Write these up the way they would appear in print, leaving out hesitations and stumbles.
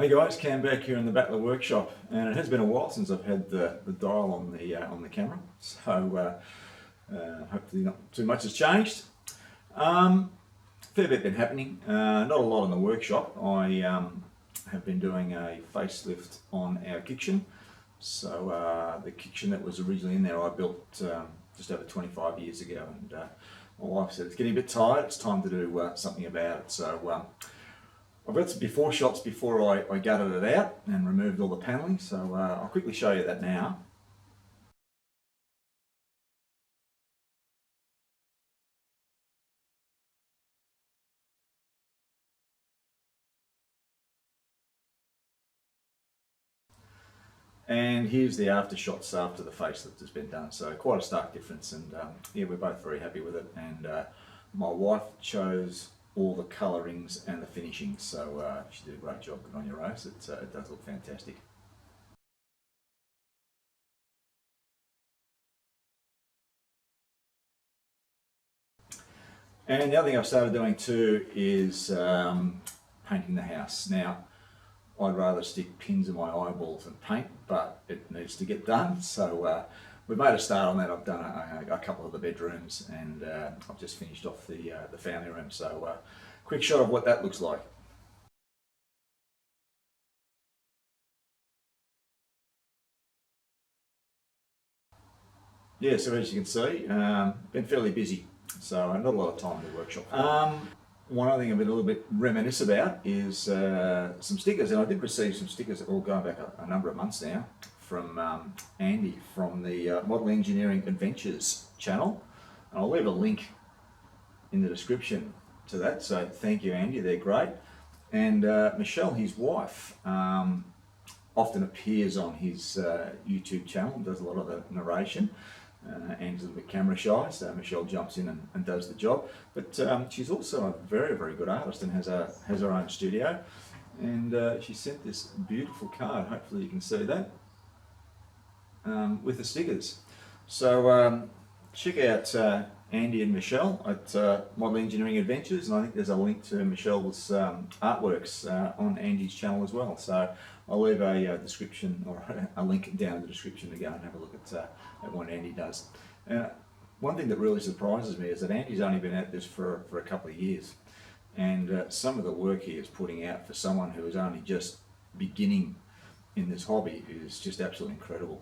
Hey guys, Cam back here in the back of the workshop, and it has been a while since I've had the dial on the camera, so hopefully not too much has changed. Fair bit been happening, not a lot in the workshop. I have been doing a facelift on our kitchen. So the kitchen that was originally in there I built just over 25 years ago, and my wife said it's getting a bit tired, it's time to do something about it. So I've got some before shots before I gutted it out and removed all the panelling, so I'll quickly show you that now. And here's the after shots after the facelift has been done, so quite a stark difference, and yeah, we're both very happy with it. And my wife chose all the colourings and the finishings, so she did a great job on your Rose. It does look fantastic. And the other thing I've started doing too is painting the house. Now, I'd rather stick pins in my eyeballs than paint, but it needs to get done. So we've made a start on that. I've done a couple of the bedrooms, and I've just finished off the family room. So quick shot of what that looks like. Yeah, so as you can see, been fairly busy, so not a lot of time in the workshop. One other thing I've been a little bit reminisce about is some stickers, and I did receive some stickers all going back a number of months now from Andy from the Model Engineering Adventures channel. And I'll leave a link in the description to that, so thank you Andy, they're great. And Michelle, his wife, often appears on his YouTube channel, does a lot of the narration. Andy's a little bit camera shy, so Michelle jumps in and does the job. But she's also a very, very good artist and has her own studio. And she sent this beautiful card, hopefully you can see that, with the stickers. So check out Andy and Michelle at Model Engineering Adventures, and I think there's a link to Michelle's artworks on Andy's channel as well. So I'll leave a description or a link down in the description to go and have a look at what Andy does. One thing that really surprises me is that Andy's only been at this for a couple of years, and some of the work he is putting out for someone who is only just beginning in this hobby is just absolutely incredible.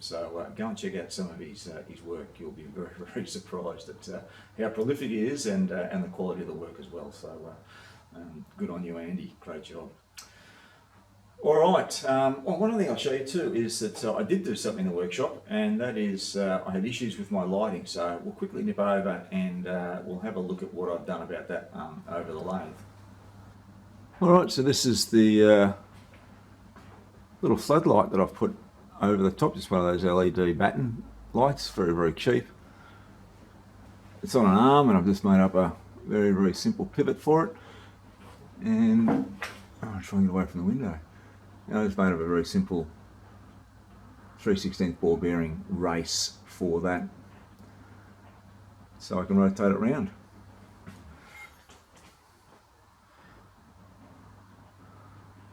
So go and check out some of his work. You'll be very, very surprised at how prolific he is, and the quality of the work as well. So good on you, Andy. Great job. All right. Well, one other thing I'll show you too is that I did do something in the workshop, and that is I had issues with my lighting. So we'll quickly nip over and we'll have a look at what I've done about that over the lathe. All right. So this is the little floodlight that I've put over the top, just one of those LED batten lights, very, very cheap. It's on an arm, and I've just made up a very, very simple pivot for it. And I'm trying to get away from the window. I just made up a very simple 3/16 ball bearing race for that, so I can rotate it around.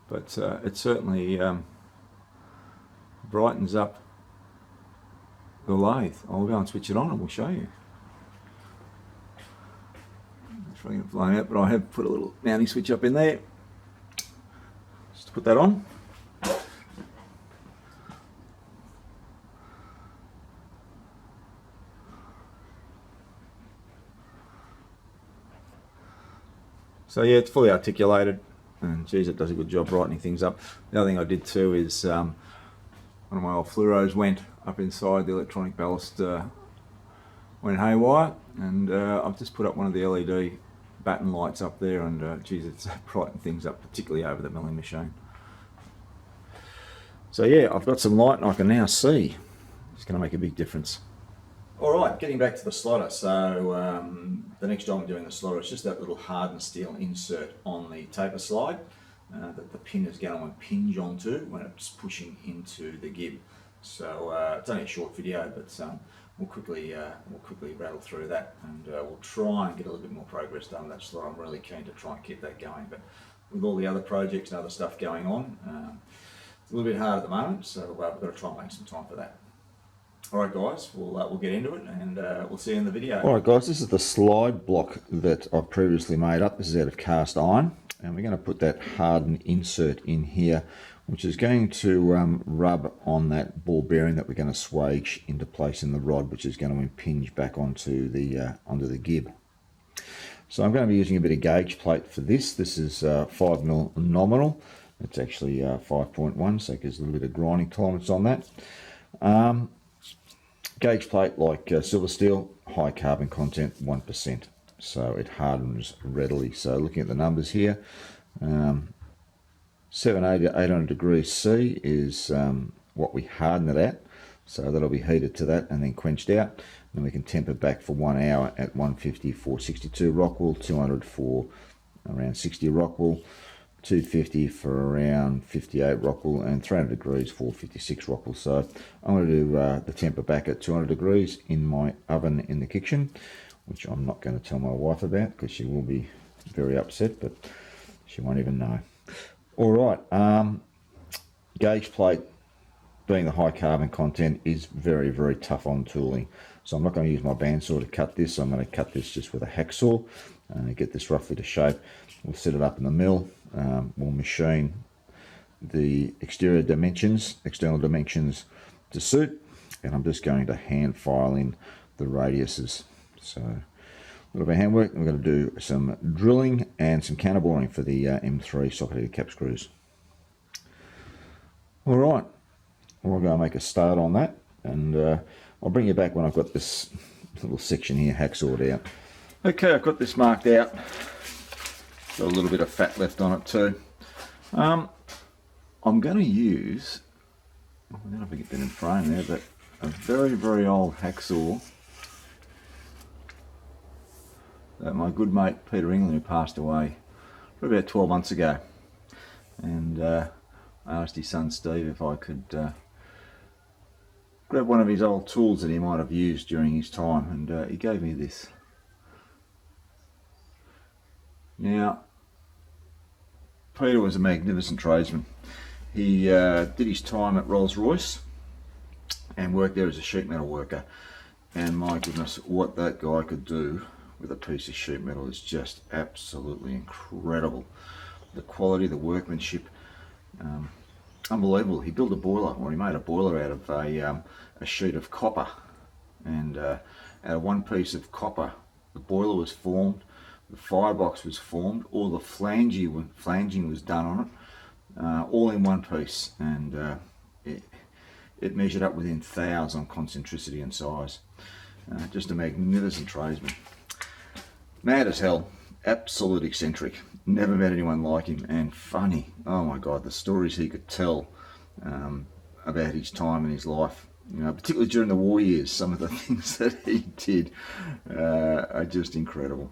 But it certainly brightens up the lathe. I'll go and switch it on and we'll show you. I'm trying to get it blown out, but I have put a little mounting switch up in there. Just put that on. So yeah, it's fully articulated, and geez, it does a good job brightening things up. The other thing I did too is one of my old fluoros went up inside the electronic ballast, went haywire, and I've just put up one of the LED batten lights up there, and geez, it's brightened things up, particularly over the milling machine. So yeah, I've got some light and I can now see. It's going to make a big difference. Alright, getting back to the slotter. So the next job I'm doing the slotter is just that little hardened steel insert on the taper slide that the pin is going to impinge onto when it's pushing into the gib. So it's only a short video, but we'll quickly rattle through that, and we'll try and get a little bit more progress done with that slotter. I'm really keen to try and keep that going, but with all the other projects and other stuff going on, it's a little bit hard at the moment, so we've got to try and make some time for that. Alright guys, we'll get into it, and we'll see you in the video. Alright guys, this is the slide block that I've previously made up. This is out of cast iron, and we're going to put that hardened insert in here, which is going to rub on that ball bearing that we're going to swage into place in the rod, which is going to impinge back onto the gib. So I'm going to be using a bit of gauge plate for this. This is 5mm nominal. It's actually 5.1, so it gives a little bit of grinding tolerance on that. Gauge plate like silver steel, high carbon content, 1%. So it hardens readily. So looking at the numbers here, 780 to 800 degrees C is what we harden it at. So that'll be heated to that and then quenched out. Then we can temper back for 1 hour at 150 for 62 rock wool, 200 for around 60 rock wool, 250 for around 58 rock wool, and 300 degrees for 56 rock wool. So I'm going to do the temper back at 200 degrees in my oven in the kitchen, which I'm not going to tell my wife about because she will be very upset, but she won't even know. All right, gauge plate, being the high carbon content, is very, very tough on tooling. So I'm not going to use my bandsaw to cut this. I'm going to cut this just with a hacksaw, get this roughly to shape. We'll set it up in the mill. We'll machine the external dimensions to suit, and I'm just going to hand file in the radiuses. So a little bit of handwork. We're going to do some drilling and some counter boring for the M3 socket cap screws. All right, we're going to make a start on that, and I'll bring you back when I've got this little section here hacksawed out. Okay, I've got this marked out. Got a little bit of fat left on it too. I'm going to use, I don't know if I get that in frame there, but a very, very old hacksaw that my good mate Peter England, who passed away probably about 12 months ago, and I asked his son Steve if I could grab one of his old tools that he might have used during his time, and he gave me this. Now, Peter was a magnificent tradesman. He did his time at Rolls-Royce and worked there as a sheet metal worker, and my goodness, what that guy could do with a piece of sheet metal is just absolutely incredible. The quality, the workmanship, unbelievable. He built a boiler, or he made a boiler out of a sheet of copper, and out of one piece of copper the boiler was formed, the firebox was formed, all the flanging was done on it, all in one piece, and it measured up within thous on concentricity and size. Just a magnificent tradesman. Mad as hell, absolute eccentric, never met anyone like him, and funny. Oh my god, the stories he could tell about his time and his life, you know, particularly during the war years. Some of the things that he did are just incredible,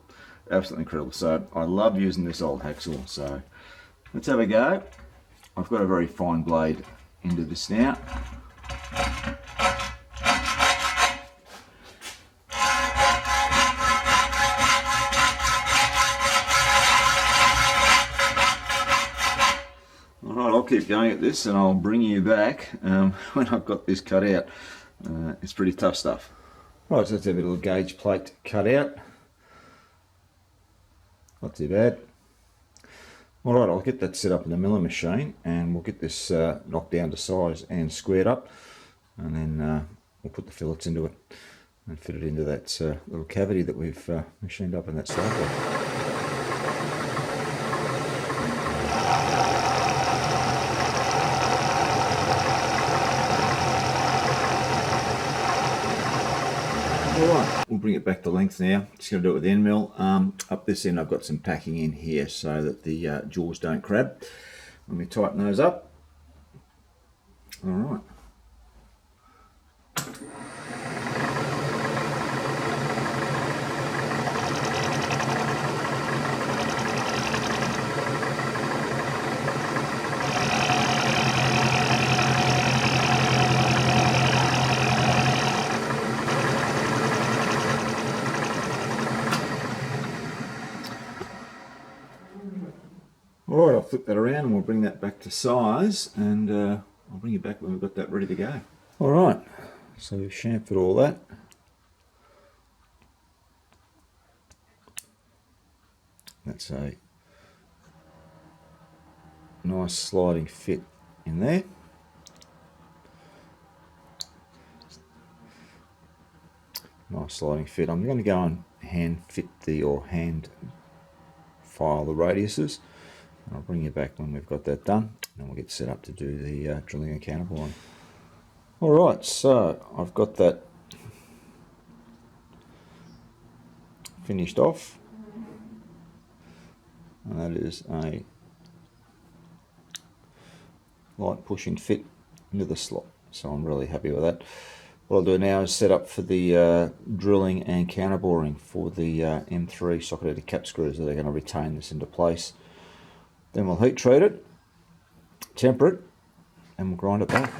absolutely incredible. So I love using this old hacksaw. So let's have a go. I've got a very fine blade into this now. Alright, I'll keep going at this and I'll bring you back when I've got this cut out. It's pretty tough stuff. Right, so that's a little gauge plate cut out. Not too bad. Alright, I'll get that set up in the milling machine and we'll get this knocked down to size and squared up, and then we'll put the fillets into it and fit it into that little cavity that we've machined up in that slide block. Alright, we'll bring it back to length now. Just going to do it with the end mill. Up this end I've got some packing in here so that the jaws don't crab. Let me tighten those up. Alright. Alright, flip that around and we'll bring that back to size, and I'll bring you back when we've got that ready to go. Alright, so we've chamfered all that. That's a nice sliding fit in there. Nice sliding fit. I'm going to go and hand fit hand file the radiuses. And I'll bring you back when we've got that done, and we'll get set up to do the drilling and counterboring. Alright, so I've got that finished off, and that is a light pushing fit into the slot, so I'm really happy with that. What I'll do now is set up for the drilling and counterboring for the M3 socket-headed cap screws that are going to retain this into place. Then we'll heat treat it, temper it, and we'll grind it back.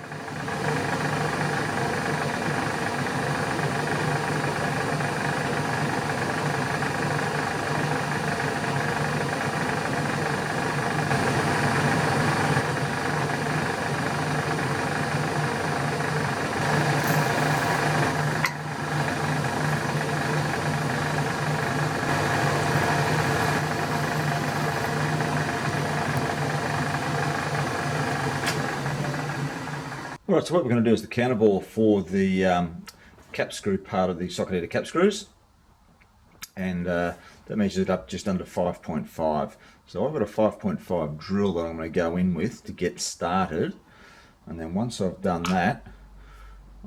Alright, so what we're going to do is the counterbore for the cap screw part of the socket-headed cap screws, and that measures it up just under 5.5. So I've got a 5.5 drill that I'm going to go in with to get started, and then once I've done that,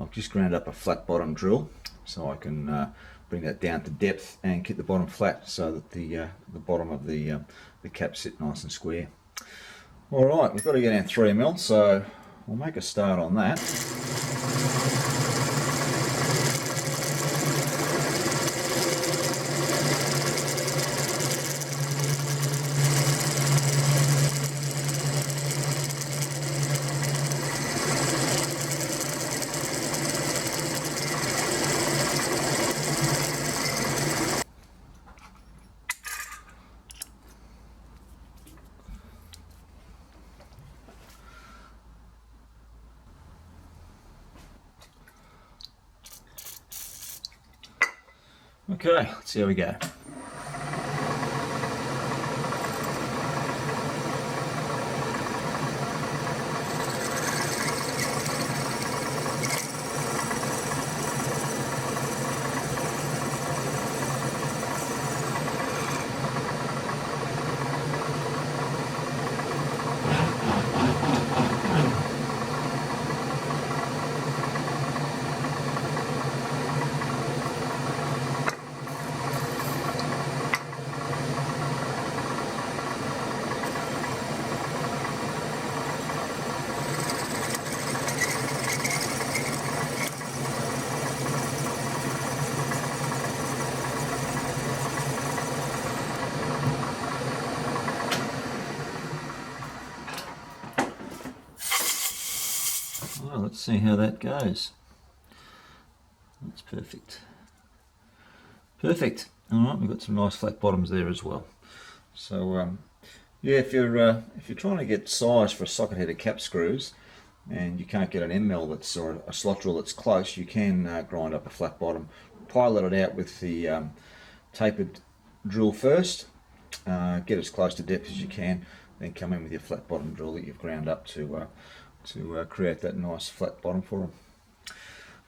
I've just ground up a flat bottom drill so I can bring that down to depth and keep the bottom flat so that the bottom of the cap sit nice and square. Alright, we've got to get in 3mm, so we'll make a start on that. Okay, let's see how we go. Well, let's see how that goes. That's perfect. Perfect. Alright, we've got some nice flat bottoms there as well. So yeah, if you're trying to get size for a socket-headed cap screws and you can't get an M mill that's, or a slot drill that's close, you can grind up a flat bottom, pilot it out with the tapered drill first, get as close to depth as you can, then come in with your flat bottom drill that you've ground up to create that nice flat bottom for them.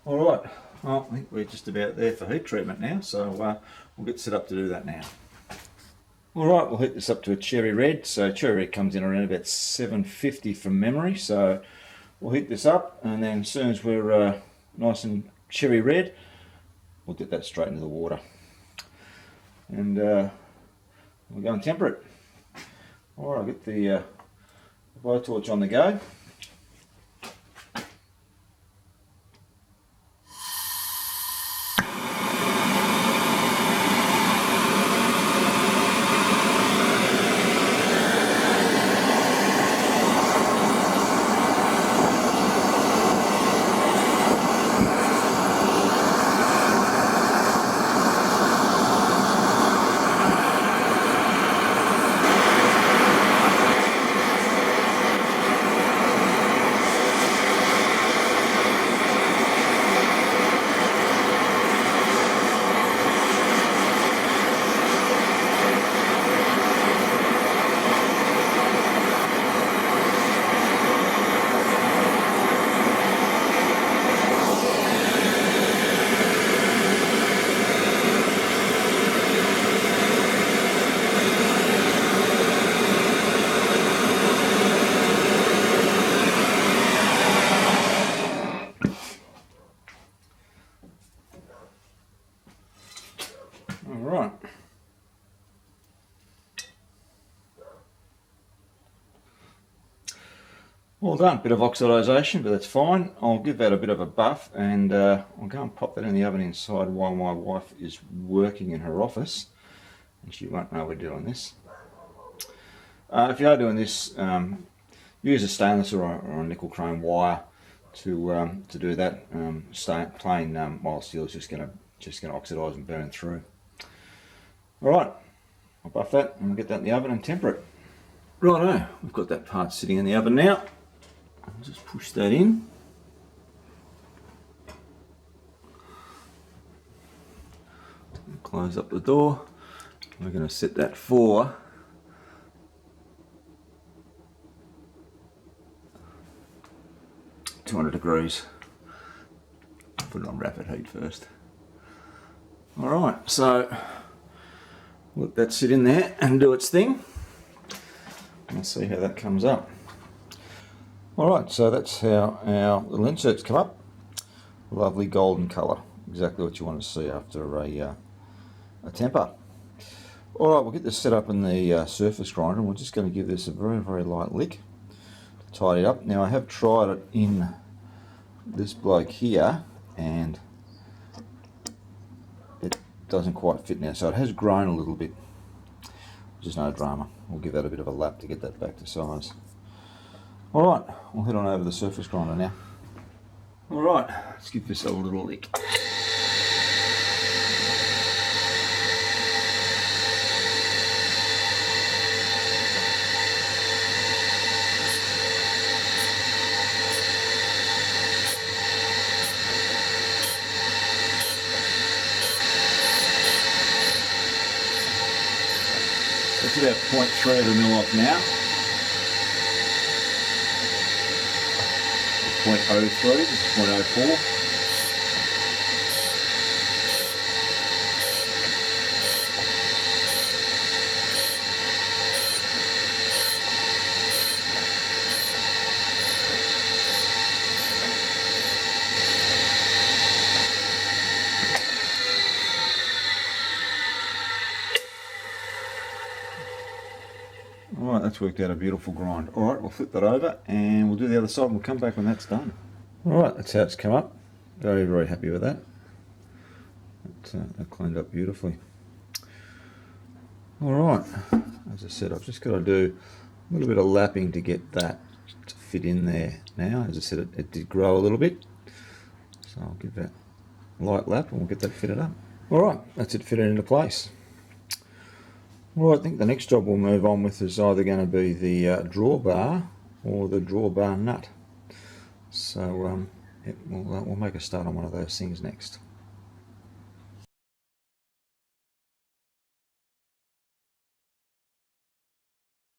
Alright, well, I think we're just about there for heat treatment now, so we'll get set up to do that now. Alright, we'll heat this up to a cherry red. So cherry red comes in around about 750 from memory, so we'll heat this up, and then as soon as we're nice and cherry red, we'll dip that straight into the water. And we'll go and temper it. Alright, I'll get the blowtorch on the go. Alright. Well done, bit of oxidisation, but that's fine. I'll give that a bit of a buff, and I'll go and pop that in the oven inside while my wife is working in her office, and she won't know we're doing this. If you are doing this, use a stainless or a nickel chrome wire to do that. Plain mild steel is just going to oxidise and burn through. All right, I'll buff that and we'll get that in the oven and temper it. Righto, we've got that part sitting in the oven now. I'll just push that in. Close up the door. We're going to set that for 200 degrees. Put it on rapid heat first. Alright, so let that sit in there and do its thing. Let's see how that comes up. Alright, so that's how our little inserts come up. Lovely golden colour. Exactly what you want to see after a temper. Alright, we'll get this set up in the surface grinder, and we're just going to give this a very, very light lick to tidy it up. Now I have tried it in this bloke here, and it doesn't quite fit now, so it has grown a little bit, which is no drama. We'll give that a bit of a lap to get that back to size. Alright, we'll head on over to the surface grinder now. Alright, let's give this a little lick. That's about 0.3 of a mil off now. 0.03, this is 0.04. Alright, that's worked out a beautiful grind. Alright, we'll flip that over and we'll do the other side and we'll come back when that's done. Alright, that's how it's come up. Very, very happy with that. That cleaned up beautifully. Alright, as I said, I've just got to do a little bit of lapping to get that to fit in there now. As I said, it did grow a little bit. So I'll give that a light lap and we'll get that fitted up. Alright, that's it fitted into place. Well, I think the next job we'll move on with is either going to be the drawbar or the drawbar nut. So we'll make a start on one of those things next.